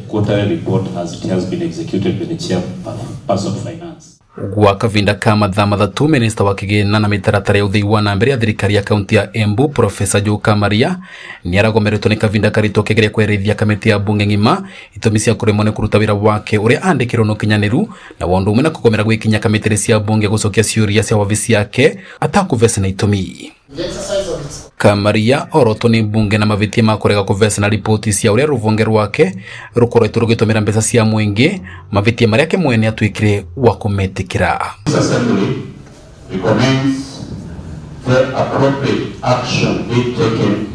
quarterly report as it has been executed by the Chairperson of Finance. Gwa kavinda ka mathaa mathatu minista wa kigina na mitaratara ya uthii wa na mbere ya thirikari ya kaunti ya Embu Profesa Joe Kamaria ni aragomeretwo ni kavinda karito kegeria kwerethia kamiti ya bunge ngima itumi cia kuremwo ni kuruta wira wake uria andikirwo no kinyaniru na wondu umwe na kugomera gwikinya kamitiri cia bunge gucokia ciuria cia wabici yake atakuvesa na itumi. Kamaria oroto ni bunge na mavitia makorega kuvesa na ripoti cia uria ruvonge rwake rukoretwo rugitumira mbeca cia mwingi mavitia maria ke mwene atwikire wa kumetikira. This assembly recommends the appropriate action be taken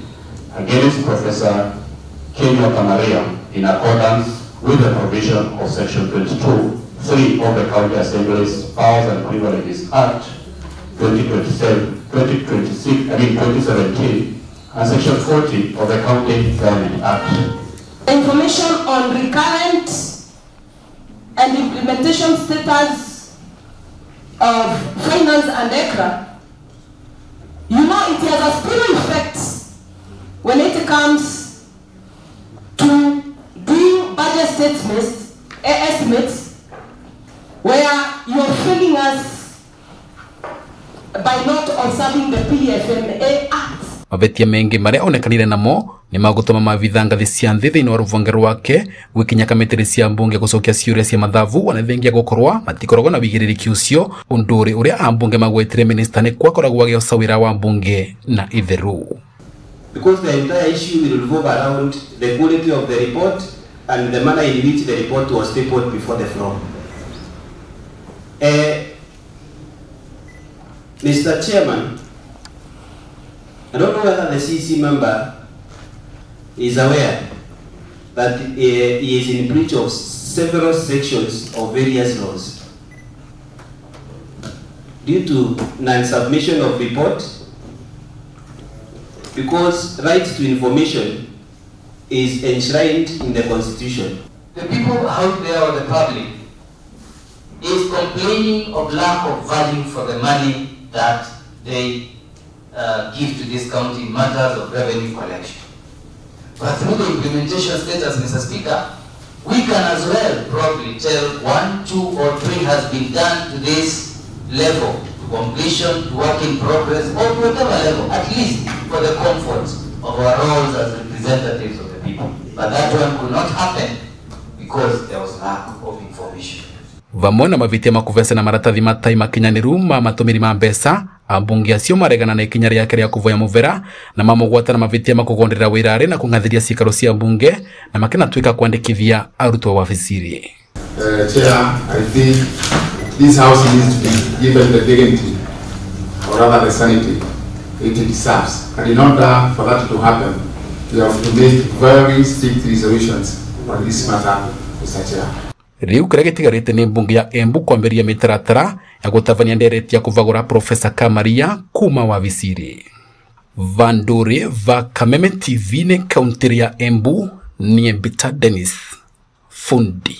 against Professor Joe Kamaria in accordance with the provision of Section 22(3) of the County Assembly's Powers and Privileges Act 2017 and Section 40 of the County Government Act. Information on recurrent and implementation status of finance and ECRA, you know, it has a spillover effect when it comes to doing budget statements, estimates, where you're failing us by not observing the PFMA Act. Mavetia mengi maria onekanire namo ni magutuma mavitha ngathi cia nthi thiini wa ruvonge rwake gwikinya kamitiri cia mbunge gucokia ciuria cia mathavu wanathengia gukorwa matikoragwo na wigiriri ucio unduri uria ambunge magwetire minister ni kwakoragwo agioca wira wa mbunge na itheru. Because the entire issue will revolve around the quality of the report and the manner in which the report was tabled before the floor. Mr. Chairman, I don't know whether the CC member is aware that he is in breach of several sections of various laws due to non-submission of report, because right to information is enshrined in the Constitution. The people out there or the public is complaining of lack of value for the money that they give to this county in matters of revenue collection. But through the implementation status, Mr. Speaker, we can as well probably tell 1, 2, or 3 has been done to this level, to completion, to work in progress, or to whatever level, at least for the comfort of our roles as representatives of the people. But that one could not happen because there was lack of information. Vamwe na mavitia makuvesa na maratathi matai makinyaniru ma matumiri ma mbeca ambunge acio maregana na ikinya riake ria kuvoya muvera na mamugwata na mavitia makugondera wirare na kungathiria cikaro cia mbunge na makinatwika kwandikithia arutwo waficiri. Chair, I think this house needs to be given the dignity or rather the sanity it deserves, and in order for that to happen we have to make very strict resolutions on this matter, Mr. Chair. Riu kire gitigarite ni mbunge ya Embu kwambiria mitaratara ya gutavania ndereti ya kuvagura Profesa Kamaria kuma wavisiri. Vanduri va Kameme TV ne kaunti ya Embu ni Mbita Dennis Fundi.